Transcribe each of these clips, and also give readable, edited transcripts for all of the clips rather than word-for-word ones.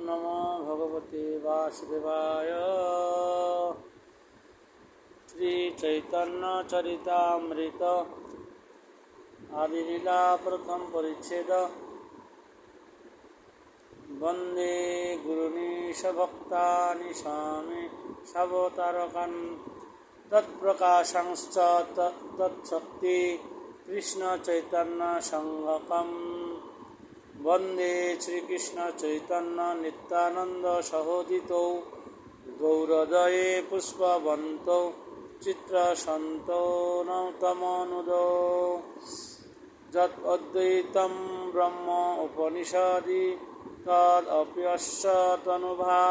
नमो भगवते वासुदेवाय। श्रीचैतन्यचरितामृत आदिलीला प्रथम परिच्छेद। वन्दे गुरुनीशभक्तानि स्वामी सावतारकान् तत्प्रकाशांश्च तत्शक्ति कृष्णचैतन्यसङ्घकम्। वन्दे श्रीकृष्णचैतन्य नित्यानन्द सहोदितौ गौरदये पुष्पवन्तौ चित्रसन्तो नौतमनुदो। यत् अद्वैतं ब्रह्म उपनिषदि तदप्यस्य तनुभा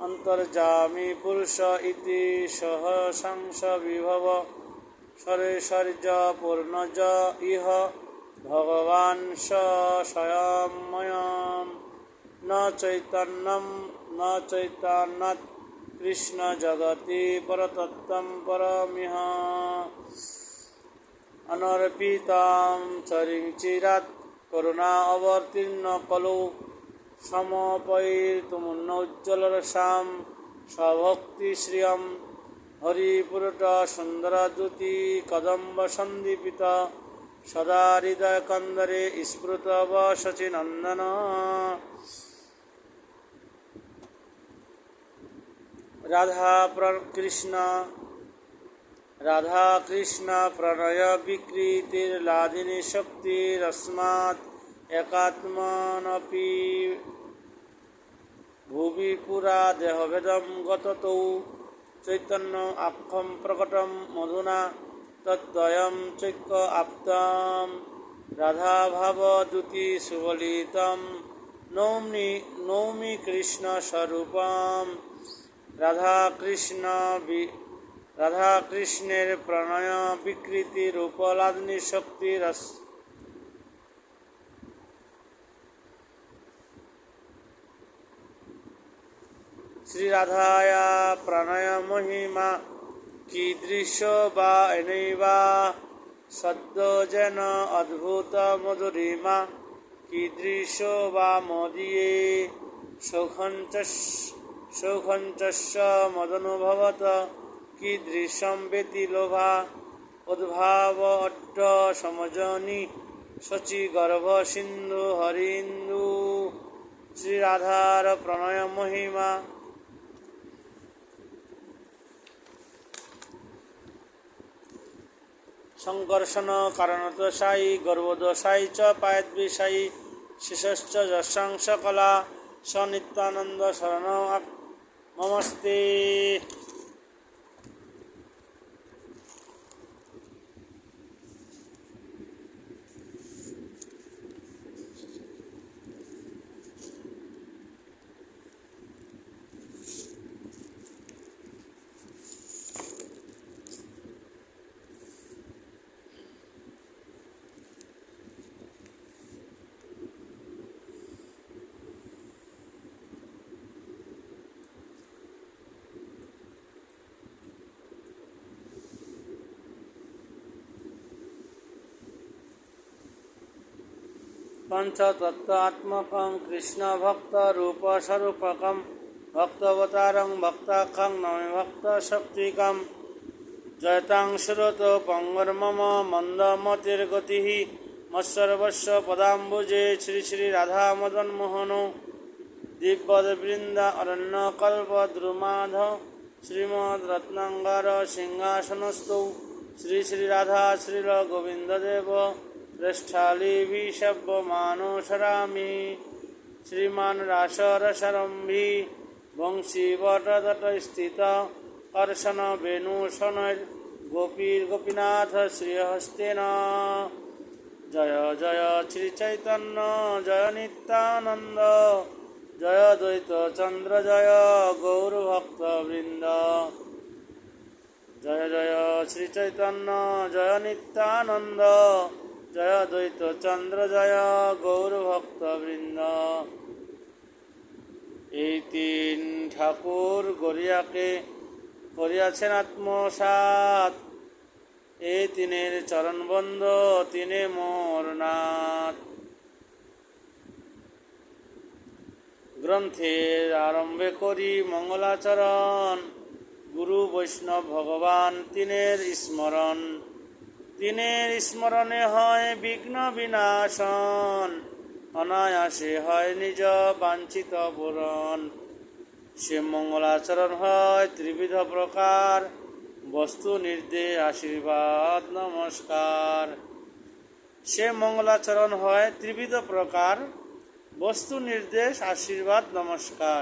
अन्तर्जामी पुरुष इति सहसंस विभव शरीरज पूर्णज इह भगवान् स स्वयंमयं न चैतन्यं न चैतन्यात् कृष्ण जगति परतत्त्वं परमिह। अनर्पितां चरिचिरात् करुणा अवतीर्ण कलौ समपैतुमुन्नोज्ज्वलरसां स्वभक्तिश्रियं हरिपुरट सुन्दरद्युति कदम्ब सन्दीपित सदा हृदयकन्दरे स्फुरतव शचीनन्दन। राधा कृष्ण प्रणय विकृतिर्लादिनी शक्तिरस्मात् एकात्मनपि भुवि पुरा देहभेदं गततौ चैतन्य आख्यं प्रकटं मधुना तद्वयं चैक आप्तं राधाभावद्युति सुबलितं नौमि कृष्ण स्वरूपं। राधा कृष्णेर प्रणय विकृति रूपलादिनी शक्तिरस श्री राधाया प्रणय महिमा कीदृश वा एनैवा सद्यो जन अद्भुत मधुरिमा कीदृश वा मोदिये सौखञ्चस्य मदनुभवत कीदृशं वेति लोभा उद्भाव अड्ड समजनि शची गर्भ सिंधु हरिंदु। श्री राधार प्रणय महिमा संकर्षण कारणदोषायी गर्भदोषायी च पायद्वेषायी शिशश्च यशां सकला स नित्यानंद शरणं ममस्ते। पंचतत्वात्मकं कृष्ण भक्त रूप स्वरूपकं भक्तावतारं भक्ताख्यं नमामि भक्त शक्तिकं। जयतां श्रुतो पंगर्मम मंदमतिर्गतिः मत्सर्वस्व पदाम्बुजे श्री श्री राधा मदन मोहनो दिव्यवृंद अरण्यकल्प द्रुमाधव श्रीमद् रत्नांगार सिंहासनस्थौ श्री श्री राधा श्रील गोविंददेव पृष्ठालीभिषभ्यमानोऽसरामि। श्रीमान् रासरसरम्भी वंशीवटतटस्थित कर्शन वेणुशनैर्गोपीर्गोपीनाथ श्रीहस्तेन। जय जय श्रीचैतन्य जय नित्यानन्द जय द्वैत चन्द्र जय गौरभक्तवृन्द। जय जय श्रीचैतन्य जय नित्यानन्द जय द्वैत चन्द्र जय गौरभक्तवृन्द। এই তিন ঠাকুর গড়িয়াকে করিয়াছেন আত্মসাৎ, এই তিনের চরণবন্ধ তিনে মোর নাথ। গ্রন্থের আরম্ভে করি মঙ্গলাচরণ, গুরু বৈষ্ণব ভগবান তিনের স্মরণ। তিনের স্মরণে হয় বিঘ্ন বিনাশন, অনায়াসে হয় নিজ বাঞ্ছিত পূরণ। সে মঙ্গলাচরণ হয় ত্রিবিধ প্রকার, বস্তু নির্দেশ আশীর্বাদ নমস্কার। সে মঙ্গলাচরণ হয় ত্রিবিধ প্রকার, বস্তু নির্দেশ আশীর্বাদ নমস্কার।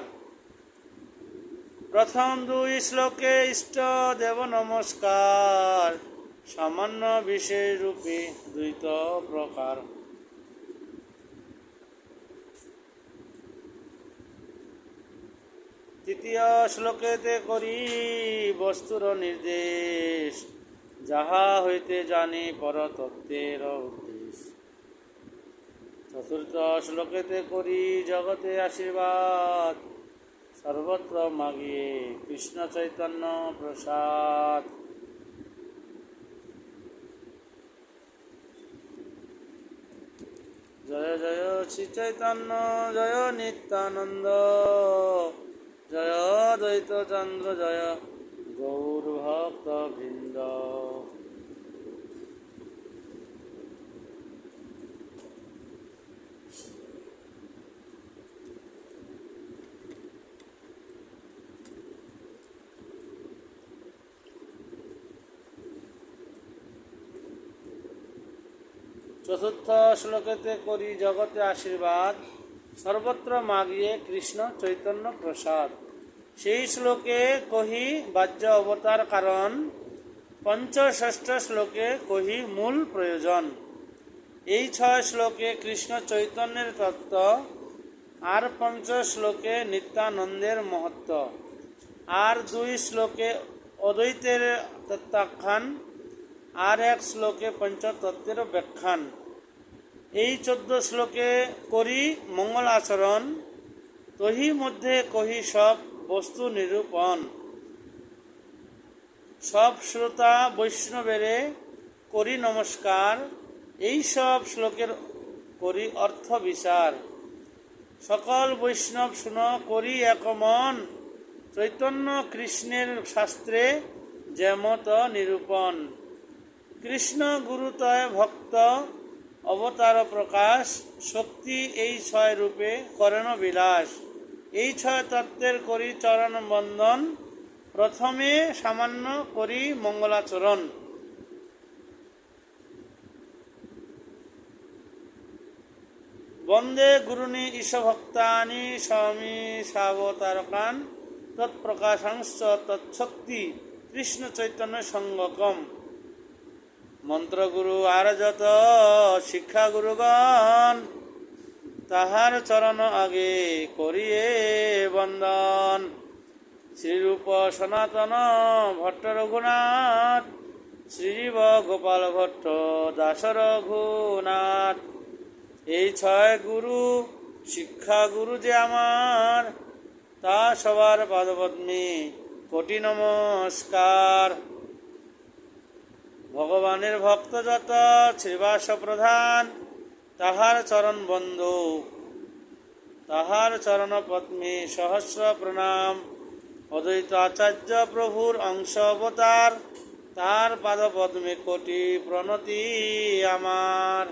প্রথম দুই শ্লোকে ইষ্ট দেব নমস্কার, সামান্য বিশেষ রূপে দ্বৈত প্রকার। তৃতীয় শ্লোকেতে করি বস্তুর নির্দেশ, যাহা হইতে জানি পরতত্ত্বের উদ্দেশ। চতুর্থ শ্লোকেতে করি জগতে আশীর্বাদ, সর্বত্র মাগিয়ে কৃষ্ণ চৈতন্য প্রসাদ। জয় জয় শ্রী চৈতন্য জয় নিত্যানন্দ, জয় দ্বৈত চন্দ্র জয় গৌর ভক্ত বৃন্দ। চতুর্থ শ্লোকেতে করি জগতে আশীর্বাদ, সর্বত্র মাগিয়ে কৃষ্ণ চৈতন্য প্রসাদ। সেই শ্লোকে কহি বাহ্য অবতার কারণ, পঞ্চষষ্ঠ শ্লোকে কহি মূল প্রয়োজন। এই 6 শ্লোকে কৃষ্ণ চৈতন্যের তত্ত্ব, আর 5 শ্লোকে নিত্যানন্দের মহত্ব, আর 2 শ্লোকে অদ্বৈতের তত্ত্বাখ্যান, আর 1 শ্লোকে পঞ্চতত্ত্বের ব্যাখ্যান। এই 14 শ্লোকে করি মঙ্গল আচরণ, তহি মধ্যে কহি সব বস্তু নিরূপণ। সব শ্রোতা বৈষ্ণবেরে করি নমস্কার, এই সব শ্লোকের করি অর্থ বিচার। সকল বৈষ্ণব শুন করি একমন, চৈতন্য কৃষ্ণের শাস্ত্রে যেমত নিরূপণ। কৃষ্ণ গুরুতয় ভক্ত অবতার প্রকাশ, শক্তি এই 6 রূপে করেন বিলাস। এই 6 তত্ত্বের করি চরণ বন্দন, প্রথমে সামান্য করি মঙ্গলাচরণ। বন্দে গুরুনি ঈশভক্তানি স্বামী সাবতারকান, তৎপ্রকাশাংশ তৎশক্তি কৃষ্ণ চৈতন্য সঙ্গকম। মন্ত্রগুরু আর যত শিক্ষা গুরুগণ, তাহার চরণ আগে করিয়ে বন্দন। শ্রীরূপ সনাতন ভট্ট রঘুনাথ, শ্রীজীব গোপাল ভট্ট দাস রঘুনাথ। এই 6 গুরু শিক্ষা গুরু যে আমার, তা সবার পাদপদ্মে কোটি নমস্কার। ভগবানের ভক্ত যত শ্রীবাস প্রধান, তাহার চরণ বন্ধু, তাহার চরণ পদ্মে সহস্র প্রণাম। অদ্বৈত আচার্য প্রভুর অংশ অবতার, তার পাদপদ্মে কোটি প্রণতি আমার।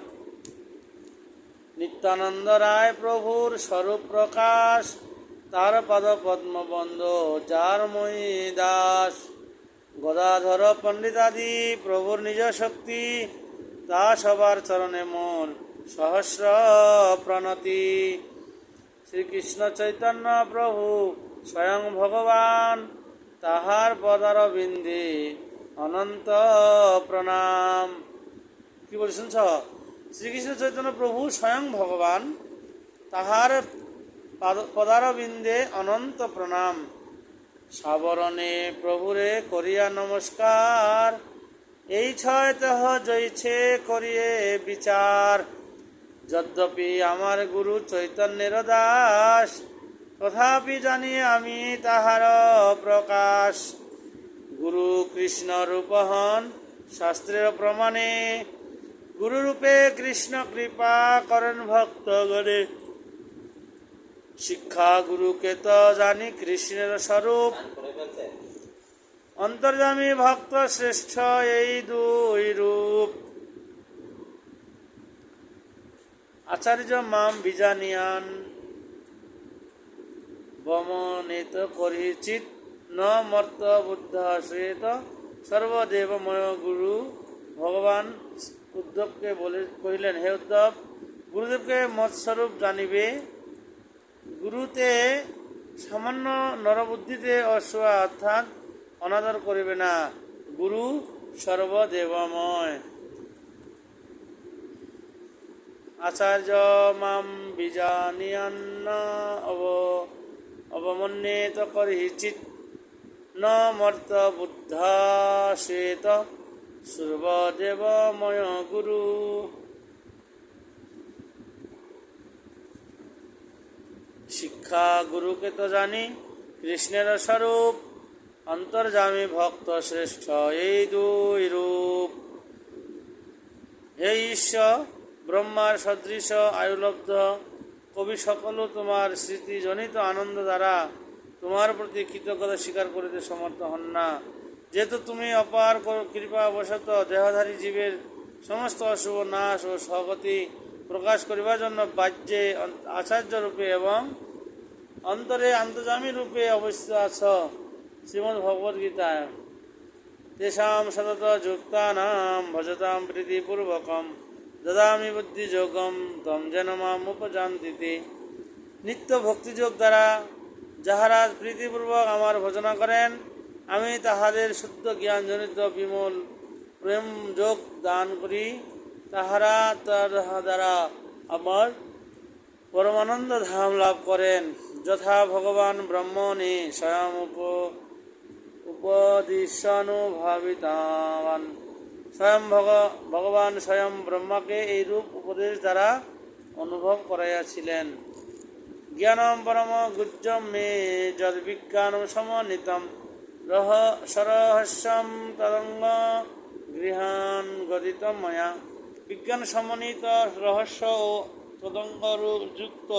নিত্যানন্দ রায় প্রভুর স্বরূপ প্রকাশ, তার পাদপদ্ম বন্ধ যার মই দাস। গদাধর পণ্ডিতাদি প্রভুর নিজ শক্তি, তা সবার চরণে মোর সহস্র প্রণতি। শ্রীকৃষ্ণ চৈতন্য প্রভু স্বয়ং ভগবান, তাহার পদারবিন্দে অনন্ত প্রণাম। কি বলি শুনছ? শ্রীকৃষ্ণ চৈতন্য প্রভু স্বয়ং ভগবান, তাহার পদারবিন্দে অনন্ত প্রণাম। সাবরণে প্রভুরে করিয়া নমস্কার, এই 6 তহ জয়ছে করিয়ে বিচার। যদ্যপি আমার গুরু চৈতন্যের দাস, তথাপি জানি আমি তাহার প্রকাশ। গুরু কৃষ্ণ রূপ হন শাস্ত্রের প্রমাণে, গুরুরূপে কৃষ্ণ কৃপা করেন ভক্তগণে। শিক্ষা গুরুকে তো জানি কৃষ্ণের স্বরূপ, অন্তর্যামী ভক্ত শ্রেষ্ঠ এই দুই রূপ। আচার্য মাম বিজানিয়ান বমনিত করিচিত ন মর্ত বুদ্ধ শ্রেত সর্বদেবময় গুরু। ভগবান উদ্ধবকে কহিলেন, হে উদ্ধব, গুরুদেবকে মৎস্বরূপ জানিবে। গুরুতে সামান্য নরবুদ্ধিতে অসুয়া অর্থাৎ অনাদর করিবে না। গুরু সর্বদেবময়। আচার্য মাম বিজানিয়ান্ন অবমন্যেত করিচিত ন মর্ত বুদ্ধা শ্বেত সর্বদেবময় গুরু। শিক্ষা গুরুকে তো জানি কৃষ্ণের স্বরূপ, অন্তর্যামী ভক্ত শ্রেষ্ঠ এই দুই রূপ। হে ঈশ্বর, ব্রহ্মার সদৃশ আয়ুলব্ধ কবি সকল তোমার স্মৃতিজনিত আনন্দ দ্বারা তোমার প্রতি কৃতজ্ঞতা স্বীকার করিতে সমর্থ হন না। যেহেতু তুমি অপার কৃপাবশত দেহধারী জীবের সমস্ত অশুভ নাশ ও সহগতি প্রকাশ করিবার জন্য বাহ্যে আচার্য রূপে এবং অন্তরে আন্তর্যামী রূপে অবস্থিত আছ। শ্রীমদ্ ভগবদ গীতায় তেষাং সতত যুক্তানাং ভজতাং প্রীতিপূর্বকং দদামি বুদ্ধিযোগম তম যেন মাম উপযান্তি। নিত্য ভক্তিযোগ দ্বারা যাহারা প্রীতিপূর্বক আমার ভজনা করেন, আমি তাহাদের শুদ্ধ জ্ঞানজনিত বিমল প্রেম যোগ দান করি। তাহারা তার দ্বারা আমার পরমানন্দ ধাম লাভ করেন। যথা ভগবান ব্রহ্মণি স্বয়ং উপদিশানুভাবিতাবান। স্বয়ং ভগবান স্বয়ং ব্রহ্মাকে এই রূপ উপদেশ দ্বারা অনুভব করাইয়াছিলেন। জ্ঞানম পরম গুজ্জম মে যদ বিজ্ঞানম সমন্বিতম সরহস্যম তদঙ্গ গৃহান গদিত ময়া। বিজ্ঞান সমন্বিত রহস্য ও তদঙ্গযুক্ত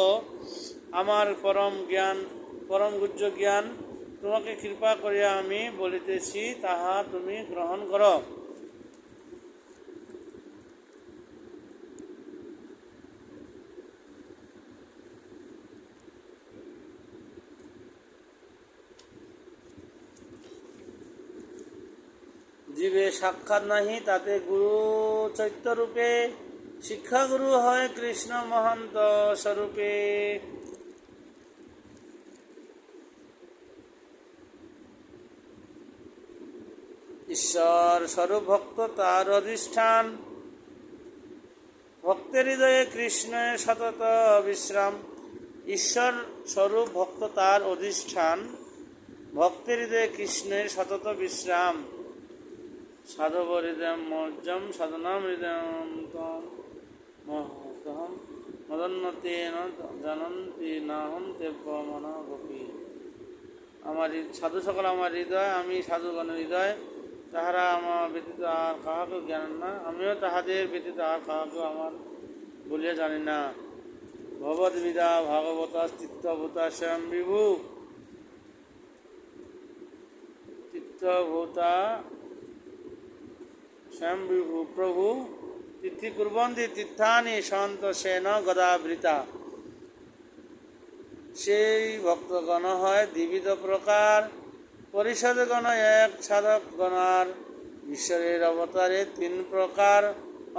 আমার পরম গুজ্জ জ্ঞান তোমাকে কৃপা করিয়া আমি বলিতেছি, তাহা তুমি গ্রহণ কর। জীবে সাক্ষাৎ নাহি, তাতে গুরু চৈত্য রূপে শিক্ষাগুরু হয় কৃষ্ণ মহন্ত স্বরূপে। ঈশ্বর স্বরূপ ভক্ত তার অধিষ্ঠান, ভক্তের হৃদয়ে কৃষ্ণের সতত বিশ্রাম। ঈশ্বর স্বরূপ ভক্ত তার অধিষ্ঠান, ভক্তের হৃদয়ে কৃষ্ণের সতত বিশ্রাম। সাধব হৃদয়ম মজ্জম সাধনাম হৃদয়ম তম মহতহম মদন্নতে জানন্তি নাহম দেব্য মন গোপী। আমার সাধু সকল আমার হৃদয়, আমি সাধুগণের হৃদয়, তাহারা আমার ব্যতীত আর কাহাকেও জ্ঞান না, আমিও তাহাদের ব্যতীত আর কাহাকেও আমার বলিয়া জানি না। ভগবদ্বিদা ভাগবতা তীর্থভূতা স্বয়ং বিভু, তীর্থভূতা স্বয়ং বিভু প্রভু তিথি কুর্বন্তি তীর্থানি সন্ত সেন গদাবৃতা। সেই ভক্তগণ হয় দ্বিবিধ প্রকার, পরিষদগণ এক, সাধকগণার ঈশ্বরের অবতারে তিন প্রকার,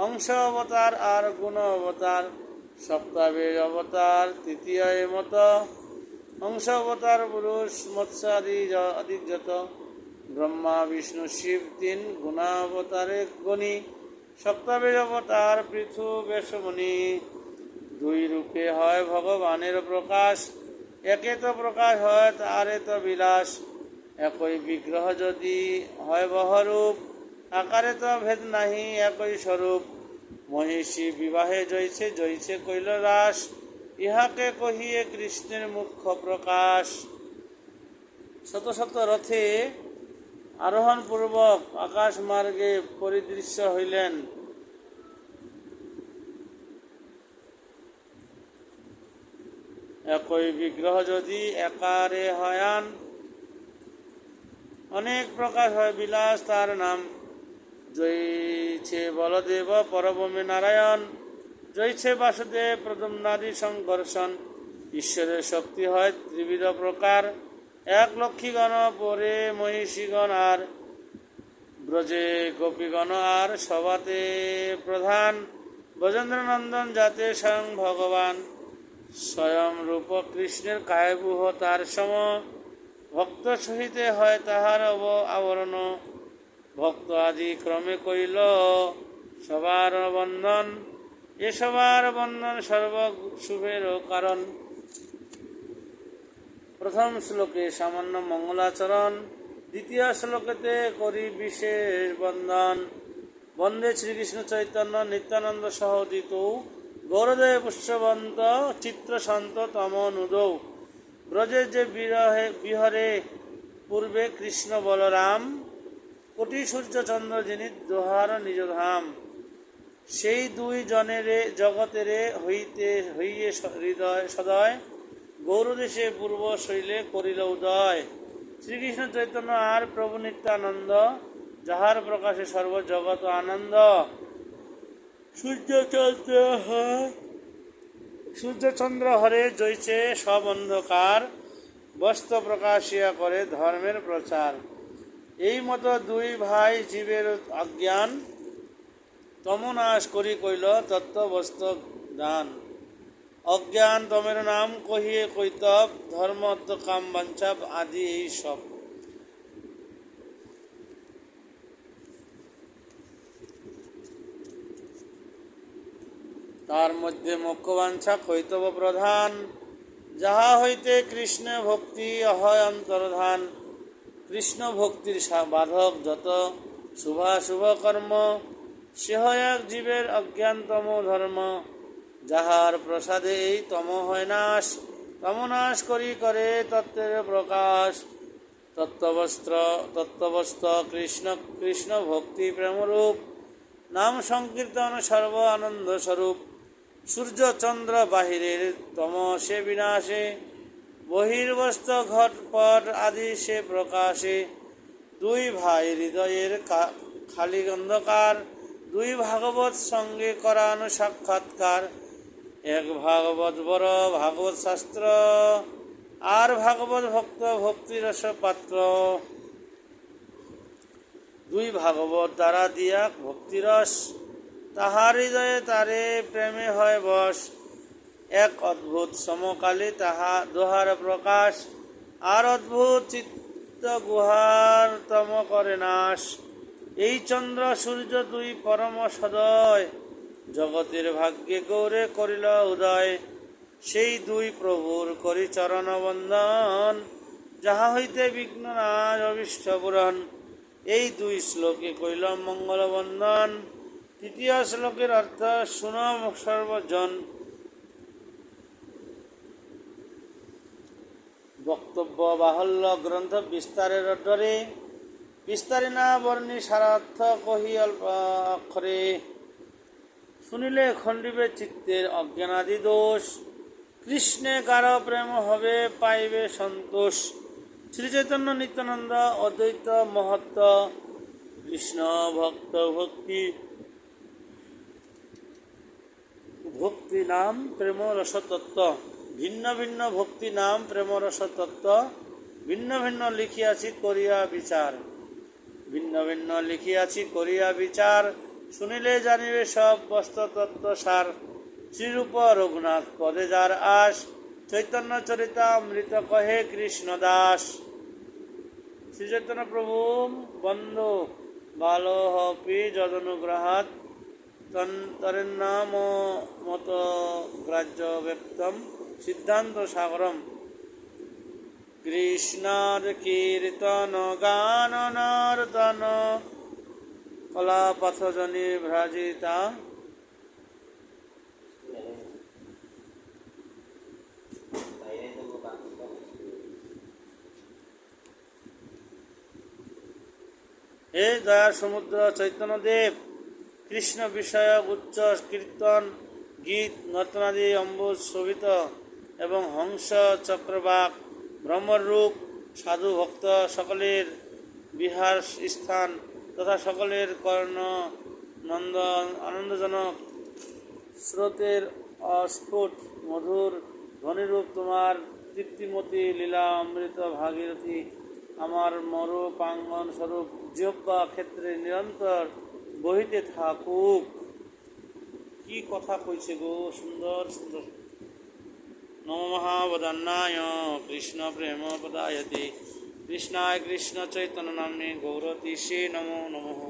অংশ অবতার আর গুণ অবতার। সপ্তাবের অবতার তৃতীয় মত, অংশ অবতার পুরুষ মৎস্য আদি যত। ব্রহ্মা বিষ্ণু শিব তিন, গুণাবতারে গণি। সপ্তাবের অবতার পৃথু বেশমণি। দুই রূপে হয় ভগবানের প্রকাশ, একে তো প্রকাশ হয় তারে তো বিলাস। একই বিগ্রহ যদি হয় বহুরূপ, আকারে তো ভেদ নাহি একই স্বরূপ। মহিষী বিবাহে জয়ছে জয়ছে কৈল রাস, ইহাকে কহিয়ে কৃষ্ণের মুখ্য প্রকাশ। শত শত রথে আরোহণ পূর্বক আকাশ মার্গে পরিদৃশ্য হইলেন। একই বিগ্রহ যদি একারে হয়ান, অনেক প্রকাশ হয় বিলাস তার নাম। জয়ছে বলদেব পরবমে নারায়ণ, জয়ছে বাসুদেব প্রদ্যুম্নাদি সংঘর্ষণ। ঈশ্বরের শক্তি হয় ত্রিবিধ প্রকার, এক লক্ষ্মীগণ পরে মহিষীগণ আর ব্রজে গোপীগণ আর সভাতে প্রধান। ব্রজেন্দ্রনন্দন যাতে স্বয়ং ভগবান, স্বয়ং রূপ কৃষ্ণের কায়বুহ তার সম। ভক্ত সহিতে হয় তাহার আবরণ, ভক্ত আদি ক্রমে কইল সবার বন্ধন। এ সবার বন্ধন সর্ব শুভের কারণ। প্রথম শ্লোকে সামান্য মঙ্গলাচরণ, দ্বিতীয় শ্লোকেতে করি বিশেষ বন্দন। বন্দে শ্রীকৃষ্ণ চৈতন্য নিত্যানন্দ সহোদিত, গৌরদেব পুষ্যবন্ত চিত্রশান্ত তমনুদৌ। ব্রজে যে বিহরে পূর্বে কৃষ্ণ বলরাম, কোটি সূর্য চন্দ্র যিনি দোহার নিজ ধাম। সেই দুই জনেরে জগতেরে হইয়ে হৃদয় সদয়, গৌরদেশে পূর্ব শৈলে করিল উদয়। শ্রীকৃষ্ণ চৈতন্য আর প্রভু নিত্যানন্দ, যাহার প্রকাশে সর্বজগৎ আনন্দ। সূর্যচন্দ্র হরে জয়ছে সব অন্ধকার, বস্ত্র প্রকাশিয়া করে ধর্মের প্রচার। এই মতো দুই ভাই জীবের অজ্ঞান, তমনাশ করি কইল তত্ত্ববস্ত দান। অজ্ঞান তমের নাম কহিয়ে কৈতব, ধর্ম কাম বাঞ্ছা আদি এই সব। তার মধ্যে মোক্ষ বাঞ্ছা কৈতব প্রধান, যাহা হইতে কৃষ্ণ ভক্তি হয় অন্তর্ধান। কৃষ্ণ ভক্তির বাধক যত শুভাশুভ কর্ম, সে হয় এক জীবের অজ্ঞানতম ধর্ম। যাহার প্রসাদে এই তম হয় নাশ, তমনাশ করি করে তত্ত্বের প্রকাশ। তত্ত্ববস্ত্র কৃষ্ণ কৃষ্ণ ভক্তি প্রেমরূপ, নাম সংকীর্তন সর্ব আনন্দ স্বরূপ। সূর্য চন্দ্র বাহিরের তম সে বিনাশে, বহির্বস্ত ঘটপট আদি সে প্রকাশে। দুই ভাই হৃদয়ের খালি অন্ধকার, দুই ভাগবত সঙ্গে করানো সাক্ষাৎকার। এক ভাগবত বড় ভাগবত শাস্ত্র, আর ভাগবত ভক্ত ভক্তিরস পাত্র। দুই ভাগবত দ্বারা দিয়া ভক্তিরস, তাহার হৃদয়ে তারে প্রেমে হয় বশ। এক অদ্ভুত সমকালে তাহা দোহার প্রকাশ, আর অদ্ভুত চিত্ত গুহার তম করে নাশ। এই চন্দ্র সূর্য দুই পরম সদয়, জগতের ভাগ্যে গৌরে করিল উদয়। সেই দুই প্রভুর করি চরণ বন্দন, যাহা হইতে বিঘ্ন নাশ অভীষ্ট পূরণ। এই দুই শ্লোকে কইল মঙ্গল বন্দন। তৃতীয় শ্লোকের অর্থ শুন সর্বজন। বক্তব্য বাহুল্য গ্রন্থ বিস্তারের ডরে, বিস্তারে না বর্ণি সারার্থ কহি অল্প অক্ষরে। শুনিলে খণ্ডিবে চিত্তের অজ্ঞানাদি দোষ, কৃষ্ণে কার প্রেম হবে পাইবে সন্তোষ। শ্রী চৈতন্য নিত্যানন্দ অদ্বৈত মহত্ব, কৃষ্ণ ভক্ত ভক্তি ভক্তি নাম প্রেম রসতত্ত্ব। ভিন্ন ভিন্ন ভক্তি নাম প্রেম রসতত্ত্ব, ভিন্ন ভিন্ন লিখিয়াছি করিয়া বিচার। ভিন্ন ভিন্ন লিখিয়াছি করিয়া বিচার, শুনিলে জানিবে সব বস্ত্রতত্ত্ব সার। শ্রীরূপ রঘুনাথ পদে যার আস, চৈতন্য চরিতামৃত কহে কৃষ্ণ দাস। শ্রী চৈতন্য প্রভু বন্ধু বালো হপি যদনুগ্রহাৎ, তরেন্নাম মত গ্রাহ্য ব্যক্তম সিদ্ধান্ত সাগরম। কৃষ্ণার কীর্তন গান নর্তন, কলাপথজনী ভ্রাজিতা। হে দয়ার সমুদ্র চৈতন্যদেব, কৃষ্ণ বিষয়ক উচ্চ কীর্তন গীত নর্তনাদি অম্বুজ শোভিত এবং হংস চক্রবাক ব্রহ্মরূপ সাধু ভক্ত সকলের বিহার স্থান তথা সকলের কর্ণ নন্দন আনন্দজনক স্রোতের অস্ফুট মধুর ধ্বনিরূপ তোমার তৃপ্তিমতী লীলা অমৃত ভাগীরথী আমার মরু প্রাঙ্গন স্বরূপ জিহ্বা ক্ষেত্রে নিরন্তর বহিতে থাকুক। কি কথা কইছে গো, সুন্দর সুন্দর। নম মহাবদান্নায় কৃষ্ণ প্রেম পদায়তে কৃষ্ণায় কৃষ্ণ চৈতন্য নামে গৌরতিষে নমো নমঃ।